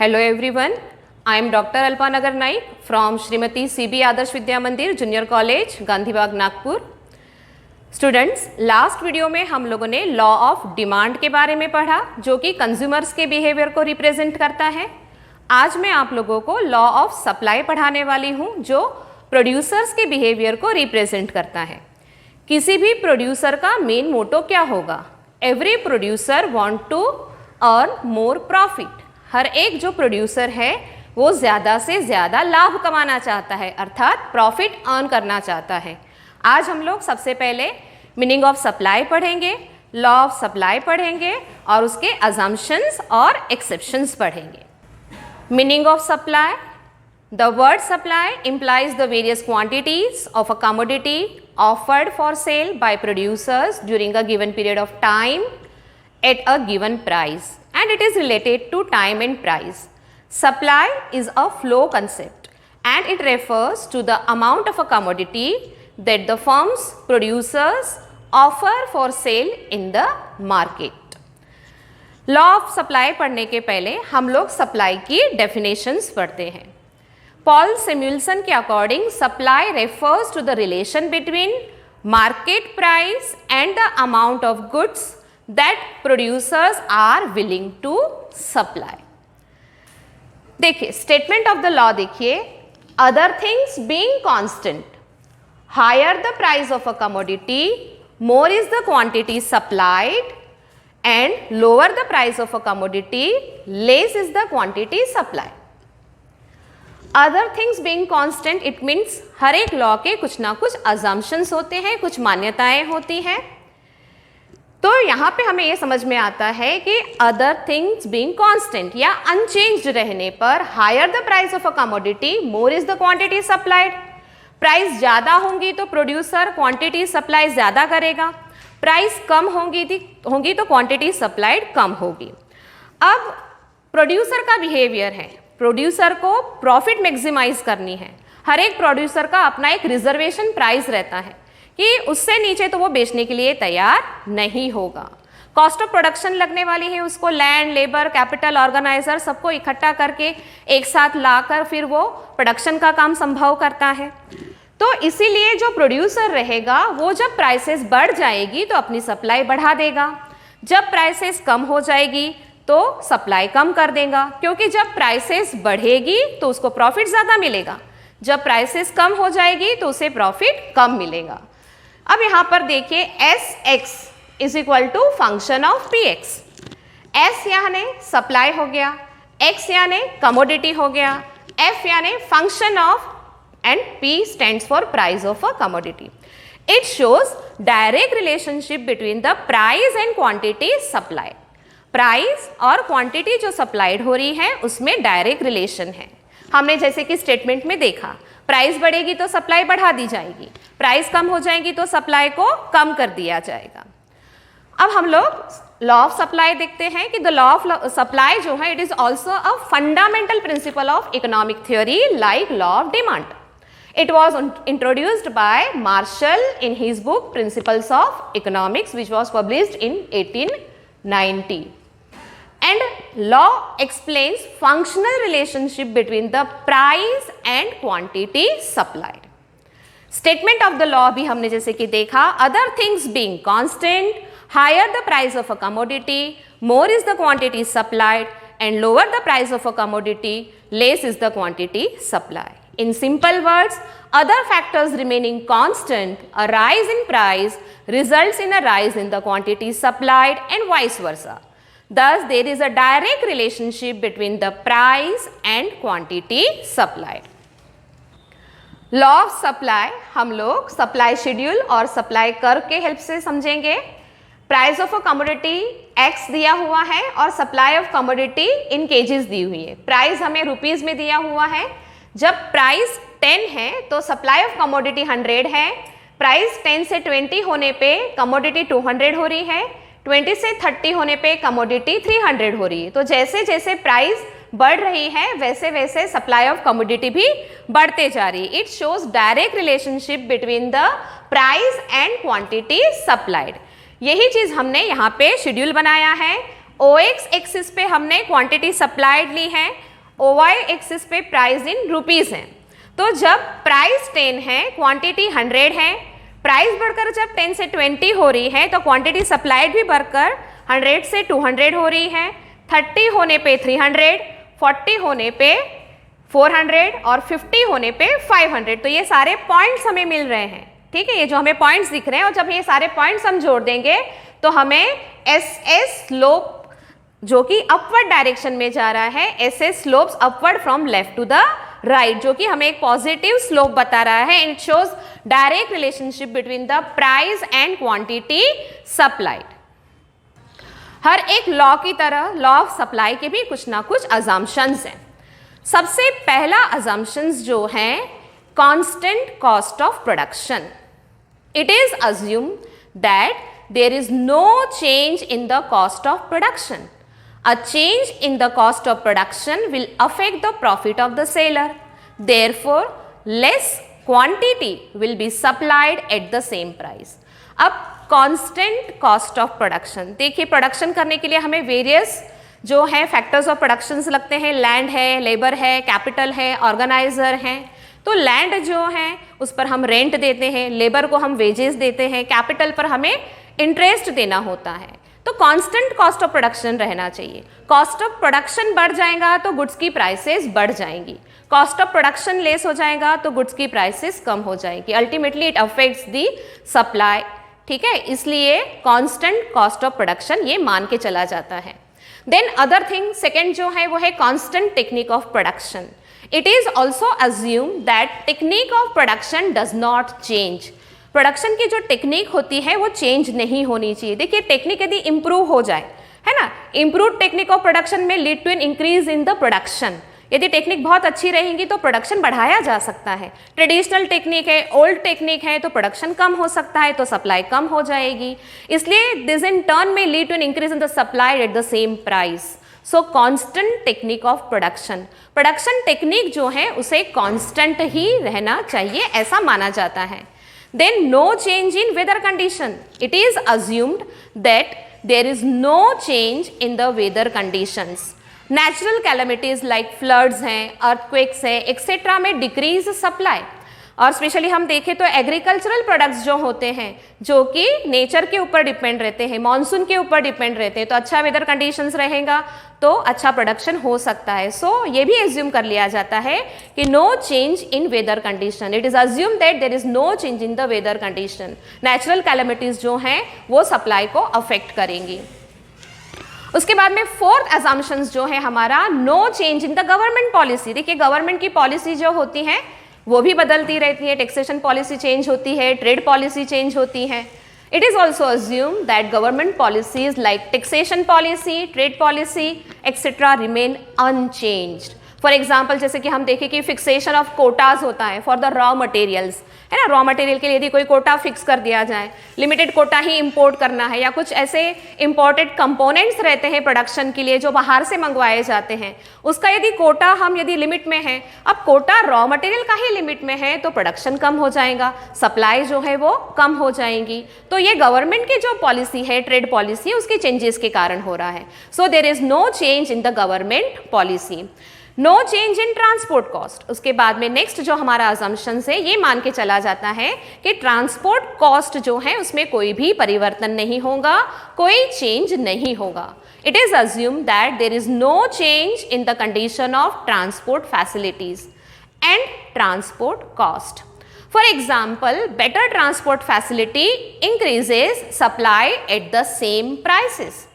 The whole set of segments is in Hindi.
Hello everyone, I am Dr. Alpanagar Naik from Shrimati CB Adarsh Vidya Mandir Junior College, Gandhi Bagh, Nagpur. Students, last video में हम लोगों ने लॉ ऑफ डिमांड के बारे में पढ़ा जो कि कंज्यूमर्स के बिहेवियर को रिप्रेजेंट करता है। आज मैं आप लोगों को लॉ ऑफ सप्लाई पढ़ाने वाली हूँ जो प्रोड्यूसर्स के बिहेवियर को रिप्रेजेंट करता है। किसी भी प्रोड्यूसर का मेन मोटो क्या होगा? Every producer want to earn more profit. हर एक जो प्रोड्यूसर है वो ज़्यादा से ज़्यादा लाभ कमाना चाहता है, अर्थात प्रॉफिट अर्न करना चाहता है। आज हम लोग सबसे पहले मीनिंग ऑफ सप्लाई पढ़ेंगे, लॉ ऑफ सप्लाई पढ़ेंगे और उसके अजम्पशंस और एक्सेप्शंस पढ़ेंगे। Meaning of supply: the word supply implies the various quantities of a commodity offered for sale by producers during a given period of time at a given price, and it is related to time and price. Supply is a flow concept and it refers to the amount of a commodity that the firms producers offer for sale in the market. Law of supply पढ़ने के पहले हम लोग सप्लाई की डेफिनेशंस पढ़ते हैं। पॉल सैमुएल्सन के according supply refers to the relation between market price and the amount of goods that producers are willing to supply. देखिए स्टेटमेंट ऑफ द लॉ, देखिए, other things being constant, higher the price of a commodity, more is the quantity supplied, and lower the price of a commodity, less is the quantity supplied. Other things being constant, it means हर एक लॉ के कुछ ना कुछ assumptions होते हैं, कुछ मान्यताएं होती हैं। तो यहाँ पे हमें ये समझ में आता है कि other things being constant या unchanged रहने पर higher the price of a commodity, more is the quantity supplied. Price ज़्यादा होंगी तो प्रोड्यूसर क्वांटिटी सप्लाई ज़्यादा करेगा, प्राइस कम होंगी तो क्वांटिटी सप्लाइड कम होगी। अब प्रोड्यूसर का बिहेवियर है, प्रोड्यूसर को प्रॉफिट मैक्सिमाइज करनी है। हर एक प्रोड्यूसर का अपना एक रिजर्वेशन प्राइस रहता है कि उससे नीचे तो वो बेचने के लिए तैयार नहीं होगा। कॉस्ट ऑफ प्रोडक्शन लगने वाली है, उसको लैंड, लेबर, कैपिटल, ऑर्गेनाइजर सबको इकट्ठा करके एक साथ लाकर फिर वो प्रोडक्शन का काम संभव करता है। तो इसीलिए जो प्रोड्यूसर रहेगा वो जब प्राइसेस बढ़ जाएगी तो अपनी सप्लाई बढ़ा देगा, जब प्राइसेस कम हो जाएगी तो सप्लाई कम कर देगा, क्योंकि जब प्राइसेस बढ़ेगी तो उसको प्रॉफिट ज़्यादा मिलेगा, जब प्राइसेस कम हो जाएगी तो उसे प्रॉफिट कम मिलेगा। अब यहाँ पर देखिए S X is equal to function of P X. S यानी सप्लाई हो गया, एक्स यानी कमोडिटी हो गया, एफ यानी function of, and P stands for price of a commodity. It shows direct relationship between the price and quantity supplied. Price और क्वांटिटी जो सप्लाइड हो रही है उसमें डायरेक्ट रिलेशन है। हमने जैसे कि स्टेटमेंट में देखा, प्राइस बढ़ेगी तो सप्लाई बढ़ा दी जाएगी, प्राइस कम हो जाएगी तो सप्लाई को कम कर दिया जाएगा। अब हम लोग लॉ ऑफ सप्लाई देखते हैं कि द लॉ ऑफ सप्लाई जो है it is also a fundamental principle of economic theory like law of demand. It was introduced by Marshall in his book Principles of Economics, which was published in 1890. And law explains functional relationship between the price and quantity supplied. Statement of the law भी हमने जैसे कि देखा, other things being constant, higher the price of a commodity, more is the quantity supplied, and lower the price of a commodity, less is the quantity supplied. In simple words, other factors remaining constant, a rise in price results in a rise in the quantity supplied and vice versa. Thus, there is a direct relationship between the price and quantity supplied. Law of supply हम लोग सप्लाई शेड्यूल और सप्लाई कर्व के हेल्प से समझेंगे। Price of a commodity x दिया हुआ है और सप्लाई ऑफ कमोडिटी इन केजेस दी हुई है। प्राइस हमें रुपीज़ में दिया हुआ है। जब प्राइस 10 है तो सप्लाई ऑफ कमोडिटी 100 है। प्राइस 10 से 20 होने पे कमोडिटी 200 हो रही है, 20 से 30 होने पे कमोडिटी 300 हो रही है। तो जैसे जैसे प्राइस बढ़ रही है वैसे वैसे सप्लाई ऑफ कमोडिटी भी बढ़ते जा रही है। It shows direct relationship between the price and quantity supplied. यही चीज़ हमने यहाँ पे शेड्यूल बनाया है। OX एक्सिस पे हमने क्वांटिटी सप्लाइड ली है, OY एक्सिस पे प्राइस इन रुपीस है। तो जब प्राइस 10 है, क्वांटिटी 100 है, प्राइस बढ़कर जब 10 से 20 हो रही है तो क्वांटिटी सप्लाइड भी बढ़कर 100 से 200 हो रही है, 30 होने पे 300, 40 होने पे 400 और 50 होने पे 500। तो ये सारे पॉइंट्स हमें मिल रहे हैं, ठीक है, ये जो हमें पॉइंट्स दिख रहे हैं, और जब ये सारे पॉइंट्स हम जोड़ देंगे तो हमें SS स्लोप जो कि अपवर्ड डायरेक्शन में जा रहा है, SS slopes upward from left to the right, जो कि हमें एक पॉजिटिव स्लोप बता रहा है। It shows direct relationship between the price and quantity supplied. हर एक लॉ की तरह लॉ ऑफ सप्लाई के भी कुछ ना कुछ अजम्पशंस हैं। सबसे पहला अजम्पशंस जो है constant cost of production. It is assume that there is no change in the cost of production. A change in the cost of production will affect the profit of the seller. Therefore, less quantity will be supplied at the same price. अब constant cost of production, देखिए प्रोडक्शन करने के लिए हमें वेरियस जो है फैक्टर्स ऑफ प्रोडक्शन लगते हैं, लैंड है, लेबर है, कैपिटल है, ऑर्गेनाइजर है। तो लैंड जो है उस पर हम रेंट देते हैं, लेबर को हम वेजेस देते हैं, कैपिटल पर हमें इंटरेस्ट देना होता है। तो कांस्टेंट कॉस्ट ऑफ प्रोडक्शन रहना चाहिए। कॉस्ट ऑफ प्रोडक्शन बढ़ जाएगा तो गुड्स की प्राइसेस बढ़ जाएंगी, कॉस्ट ऑफ प्रोडक्शन लेस हो जाएगा तो गुड्स की प्राइसेस कम हो जाएगी। Ultimately it affects the supply, ठीक है, इसलिए कांस्टेंट कॉस्ट ऑफ प्रोडक्शन ये मान के चला जाता है। देन अदर थिंग सेकेंड जो है वो है constant technique of production. It is also assume that technique of production does not change. Production की जो टेक्निक होती है वो चेंज नहीं होनी चाहिए। देखिए टेक्निक यदि इंप्रूव हो जाए, है ना, इंप्रूव टेक्निक ऑफ प्रोडक्शन में lead to an increase in the production. यदि टेक्निक बहुत अच्छी रहेगी तो प्रोडक्शन बढ़ाया जा सकता है। ट्रेडिशनल टेक्निक है, ओल्ड टेक्निक है तो प्रोडक्शन कम हो सकता है, तो सप्लाई कम हो जाएगी। इसलिए दिस इन टर्न में lead to an increase in the supply at the same price. So constant technique of production, production technique जो है उसे कांस्टेंट ही रहना चाहिए, ऐसा माना जाता है। Then no change in weather condition. It is assumed that there is no change in the weather conditions. Natural calamities like floods हैं, earthquakes हैं, etc. में decrease supply. और स्पेशली हम देखें तो एग्रीकल्चरल प्रोडक्ट्स जो होते हैं जो कि नेचर के ऊपर डिपेंड रहते हैं, मानसून के ऊपर डिपेंड रहते हैं, तो अच्छा वेदर कंडीशंस रहेगा तो अच्छा प्रोडक्शन हो सकता है। सो ये भी एज्यूम कर लिया जाता है कि no change in weather condition. It is assume that there is no change in the weather condition. Natural calamities जो हैं वो सप्लाई को अफेक्ट करेंगी। उसके बाद में फोर्थ अजम्पशंस जो है हमारा no change in the government policy. देखिए गवर्नमेंट की पॉलिसी जो होती है वो भी बदलती रहती है, टैक्सेशन पॉलिसी चेंज होती है, ट्रेड पॉलिसी चेंज होती है। It is also assume that government policies like taxation policy, trade policy etcetera remain unchanged. For example जैसे कि हम देखें कि फिक्सेशन ऑफ कोटाज होता है फॉर द रॉ मटेरियल्स, है ना, रॉ मटेरियल के लिए यदि कोई कोटा फिक्स कर दिया जाए, लिमिटेड कोटा ही इंपोर्ट करना है, या कुछ ऐसे इंपोर्टेड कंपोनेंट्स रहते हैं प्रोडक्शन के लिए जो बाहर से मंगवाए जाते हैं, उसका यदि कोटा हम यदि लिमिट में है, अब कोटा रॉ मटेरियल का ही लिमिट में है तो प्रोडक्शन कम हो जाएगा, सप्लाई जो है वो कम हो जाएंगी। तो ये गवर्नमेंट की जो पॉलिसी है, ट्रेड पॉलिसी, उसकी चेंजेस के कारण हो रहा है। So there is no change in the government policy. No change in transport cost. उसके बाद में नेक्स्ट जो हमारा अजम्पशन है ये मान के चला जाता है कि ट्रांसपोर्ट कॉस्ट जो है उसमें कोई भी परिवर्तन नहीं होगा, कोई चेंज नहीं होगा। It is assume that there is no change in the condition of transport facilities and transport cost. For example better transport facility increases supply at the same prices.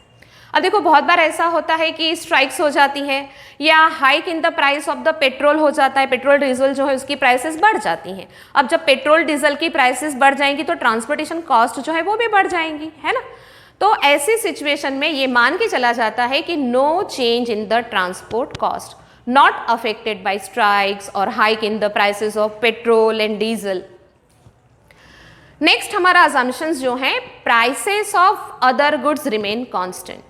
अब देखो बहुत बार ऐसा होता है कि स्ट्राइक्स हो जाती है या hike in the price of the petrol हो जाता है, पेट्रोल डीजल जो है उसकी प्राइसेस बढ़ जाती हैं। अब जब पेट्रोल डीजल की प्राइसेस बढ़ जाएंगी तो ट्रांसपोर्टेशन कॉस्ट जो है वो भी बढ़ जाएंगी, है ना। तो ऐसी सिचुएशन में ये मान के चला जाता है कि no change in the transport cost, not affected by strikes और hike in the prices of petrol and diesel. Next हमारा अजम्पशंस जो है prices of other goods remain constant.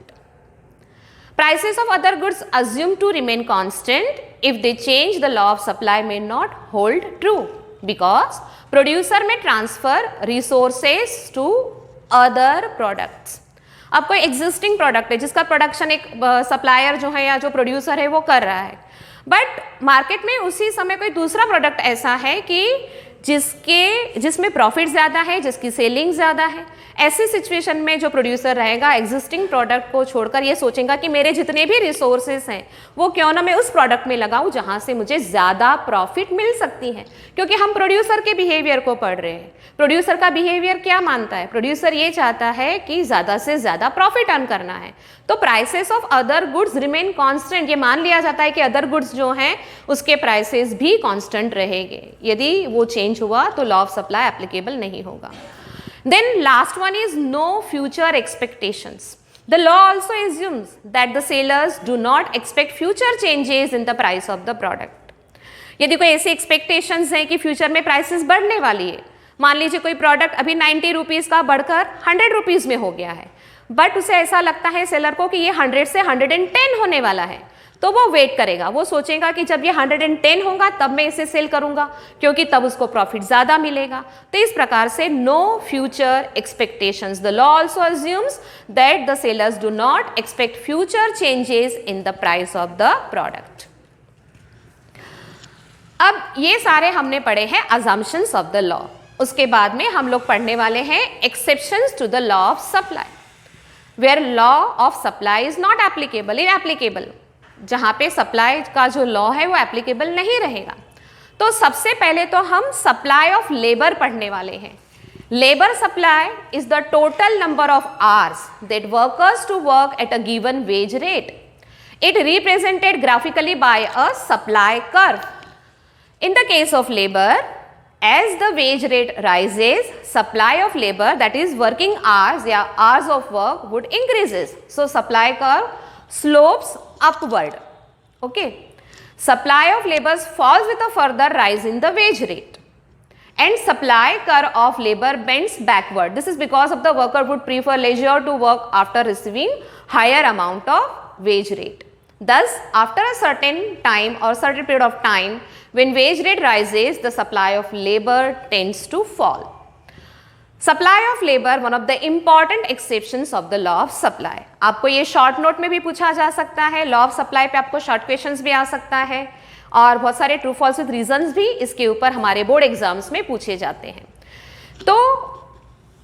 Prices of other goods assumed to remain constant if they change the law of supply may not hold true because producer may transfer resources to other products। अब कोई existing product है जिसका प्रोडक्शन एक सप्लायर जो है या जो प्रोड्यूसर है वो कर रहा है, बट मार्केट में उसी समय कोई दूसरा प्रोडक्ट ऐसा है कि जिसमें प्रॉफिट ज़्यादा है, जिसकी सेलिंग ज़्यादा है। ऐसी सिचुएशन में जो प्रोड्यूसर रहेगा एग्जिस्टिंग प्रोडक्ट को छोड़कर ये सोचेगा कि मेरे जितने भी रिसोर्सेज हैं वो क्यों ना मैं उस प्रोडक्ट में लगाऊं जहां से मुझे ज़्यादा प्रॉफिट मिल सकती है, क्योंकि हम प्रोड्यूसर के बिहेवियर को पढ़ रहे हैं। प्रोड्यूसर का बिहेवियर क्या मानता है? प्रोड्यूसर ये चाहता है कि ज़्यादा से ज़्यादा प्रॉफिट अर्न करना है। तो prices of other goods remain constant, ये मान लिया जाता है कि अदर गुड्स जो हैं उसके प्राइसेस भी कांस्टेंट रहेंगे। यदि वो चेंज हुआ तो लॉ ऑफ सप्लाई एप्लीकेबल नहीं होगा। Then last one is no future expectations. The law also assumes that the sellers do not expect future changes in the price of the product. यदि कोई ऐसी एक्सपेक्टेशंस हैं कि फ्यूचर में प्राइसेस बढ़ने वाली है, मान लीजिए कोई प्रोडक्ट अभी 90 रुपीज़ का बढ़कर 100 रुपीज़ में हो गया है, बट उसे ऐसा लगता है सेलर को कि ये 100 से 110 होने वाला है, तो वो वेट करेगा। वो सोचेगा कि जब ये 110 होगा तब मैं इसे सेल करूंगा, क्योंकि तब उसको प्रॉफिट ज़्यादा मिलेगा। तो इस प्रकार से no future expectations. The law also assumes that the sellers do not expect future changes in the price of the product. अब ये सारे हमने पढ़े हैं अजम्पशंस ऑफ द लॉ। उसके बाद में हम लोग पढ़ने वाले हैं exceptions to the law of supply, where law of supply is not applicable, inapplicable, जहां पे सप्लाई का जो लॉ है वो एप्लीकेबल नहीं रहेगा। तो सबसे पहले तो हम सप्लाई ऑफ लेबर पढ़ने वाले हैं। Labour supply is the total number of hours that workers to work at a given wage rate. It represented graphically by a supply curve. In the case of labor, as the wage rate rises, supply of labor, that is working hours या hours of work, would increases. So supply curve slopes upward. Okay. Supply of labor falls with a further rise in the wage rate. And supply curve of labor bends backward. This is because of the worker would prefer leisure to work after receiving higher amount of wage rate. Thus, after a certain time or certain period of time, when wage rate rises, the supply of labor tends to fall. Supply of labor, one of the important exceptions of the law of supply. आपको ये शॉर्ट नोट में भी पूछा जा सकता है, लॉ ऑफ सप्लाई पे आपको शॉर्ट क्वेश्चंस भी आ सकता है और बहुत सारे ट्रू फॉल्स विद रीजंस भी इसके ऊपर हमारे बोर्ड एग्जाम्स में पूछे जाते हैं। तो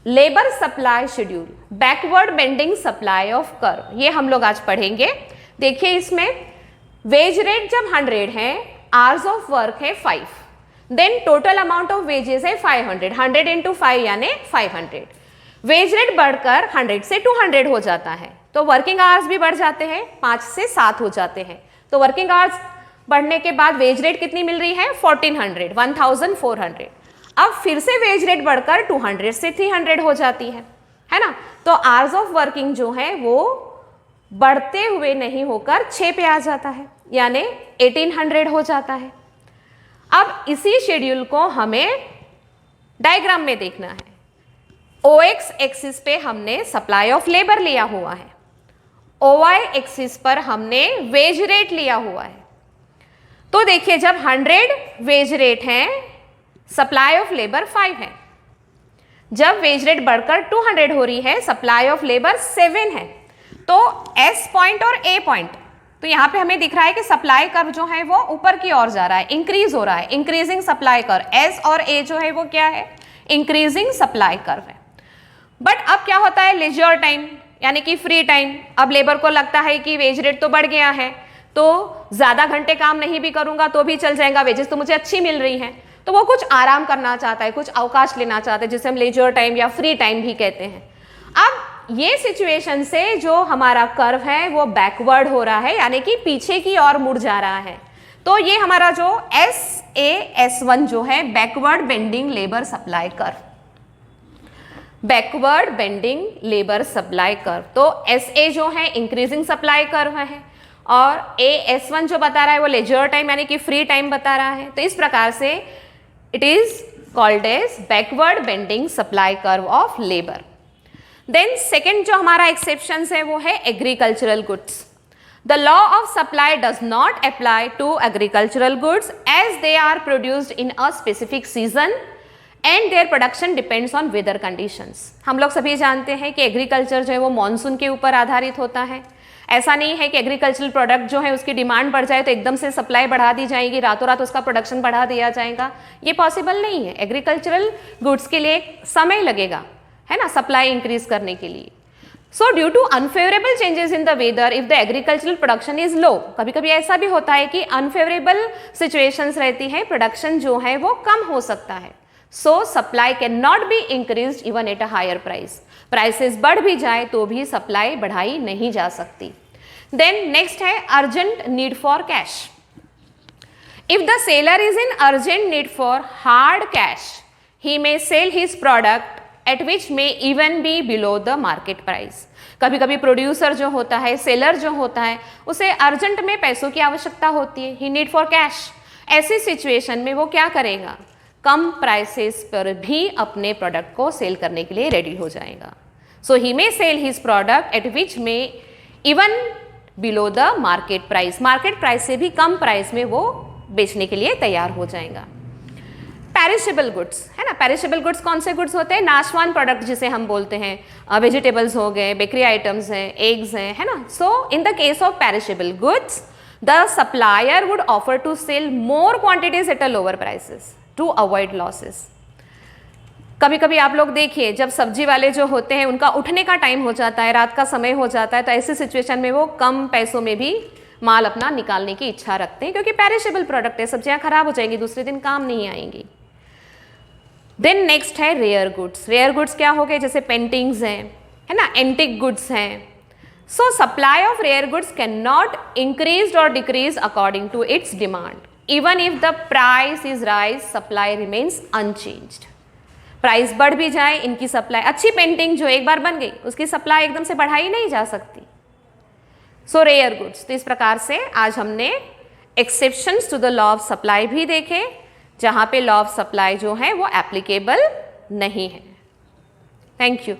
labour supply schedule, backward bending supply of curve, ये हम लोग आज पढ़ेंगे। देखिए इसमें वेज रेट जब 100 है, आवर्स ऑफ वर्क है 5, then total amount of wages है 500, 100 इंटू 5 यानी 500। वेज रेट बढ़कर 100 से 200 हो जाता है, तो वर्किंग आवर्स भी बढ़ जाते हैं, 5 से 7 हो जाते हैं। तो वर्किंग आवर्स बढ़ने के बाद वेज रेट कितनी मिल रही है? 1400। अब फिर से वेज रेट बढ़कर 200 से 300 हो जाती है ना। तो आवर्स ऑफ वर्किंग जो है वो बढ़ते हुए नहीं होकर 6 पे आ जाता है, यानी 1800 हो जाता है। अब इसी शेड्यूल को हमें डायग्राम में देखना है। OX एक्सिस पे हमने सप्लाई ऑफ लेबर लिया हुआ है, OY एक्सिस पर हमने वेज रेट लिया हुआ है। तो देखिए जब 100 वेज रेट है, सप्लाई ऑफ लेबर 5 है। जब वेज रेट बढ़कर 200 हो रही है, सप्लाई ऑफ लेबर 7 है। तो S पॉइंट और A पॉइंट, तो यहाँ पे हमें दिख रहा है कि सप्लाई कर्व जो है वो ऊपर की ओर जा रहा है, इंक्रीज हो रहा है, इंक्रीजिंग सप्लाई कर्व। S और A जो है वो क्या है? इंक्रीजिंग सप्लाई कर्व है। बट अब क्या होता है? लेजर टाइम यानी कि फ्री टाइम। अब लेबर को लगता है कि वेज रेट तो बढ़ गया है, तो ज़्यादा घंटे काम नहीं भी करूँगा तो भी चल जाएगा, वेजेस तो मुझे अच्छी मिल रही हैं। तो वो कुछ आराम करना चाहता है, कुछ अवकाश लेना चाहता है, जिसे हम लेजर टाइम या फ्री टाइम भी कहते हैं। अब ये सिचुएशन से जो हमारा कर्व है वो बैकवर्ड हो रहा है, यानी कि पीछे की ओर मुड़ जा रहा है। तो ये हमारा जो SAS1 जो है backward bending labour supply curve, backward bending labour supply curve. तो SA जो है इंक्रीजिंग सप्लाई कर्व है और AS1 जो बता रहा है वो लेजर टाइम यानी कि फ्री टाइम बता रहा है। तो इस प्रकार से it is called as backward bending supply curve of labour. Then second जो हमारा एक्सेप्शन है वो है agricultural goods. The law of supply does not apply to agricultural goods as they are produced in a specific season and their production depends on weather conditions. हम लोग सभी जानते हैं कि एग्रीकल्चर जो है वो मॉनसून के ऊपर आधारित होता है। ऐसा नहीं है कि एग्रीकल्चरल प्रोडक्ट जो है उसकी डिमांड बढ़ जाए तो एकदम से सप्लाई बढ़ा दी जाएगी, रातों रात उसका प्रोडक्शन बढ़ा दिया जाएगा, ये पॉसिबल नहीं है। एग्रीकल्चरल गुड्स के लिए समय लगेगा, है ना, सप्लाई इंक्रीज करने के लिए। So due to unfavourable changes in the weather if the agricultural production is low, कभी कभी ऐसा भी होता है कि अनफेवरेबल सिचुएशंस रहती है, प्रोडक्शन जो है वो कम हो सकता है। So supply can not be increased even at a higher price, prices बढ़ भी जाए तो भी सप्लाई बढ़ाई नहीं जा सकती। देन नेक्स्ट है urgent need for cash. If the seller is in urgent need for hard cash, he may sell his product at which may even be below the market price. कभी कभी प्रोड्यूसर जो होता है, सेलर जो होता है, उसे अर्जेंट में पैसों की आवश्यकता होती है, ही नीड फॉर कैश। ऐसी सिचुएशन में वो क्या करेगा, कम प्राइसेस पर भी अपने प्रोडक्ट को सेल करने के लिए रेडी हो जाएगा। So he may sell his product at which may even below the market price, market price से भी कम प्राइस में वो बेचने के लिए तैयार हो जाएगा। पेरिशेबल गुड्स, है ना, पेरिशेबल गुड्स कौन से गुड्स होते हैं, नाशवान प्रोडक्ट जिसे हम बोलते हैं, वेजिटेबल्स हो गए, बेकरी आइटम्स हैं, एग्स हैं, है ना। So in the case of perishable goods the supplier would offer to sell more quantities at a lower prices to avoid losses. कभी कभी आप लोग देखिए, जब सब्जी वाले जो होते हैं उनका उठने का टाइम हो जाता है, रात का समय हो जाता है, तो ऐसी सिचुएशन में वो कम पैसों में भी माल अपना निकालने की इच्छा रखते हैं, क्योंकि पेरिशेबल प्रोडक्ट है, सब्जियां खराब हो जाएंगी, दूसरे दिन काम नहीं आएंगी। देन नेक्स्ट है रेयर गुड्स। रेयर गुड्स क्या हो गए, जैसे पेंटिंग्स हैं, है ना, एंटिक गुड्स हैं। So supply of rare goods can not increase और decrease according to its demand, even if the price is rise supply remains unchanged. Price बढ़ भी जाए, इनकी सप्लाई, अच्छी पेंटिंग जो एक बार बन गई उसकी सप्लाई एकदम से बढ़ाई नहीं जा सकती। So rare goods. तो इस प्रकार से आज हमने exceptions to the law of supply भी देखे, जहां पे लॉ ऑफ सप्लाई जो है वो एप्लीकेबल नहीं है। Thank you.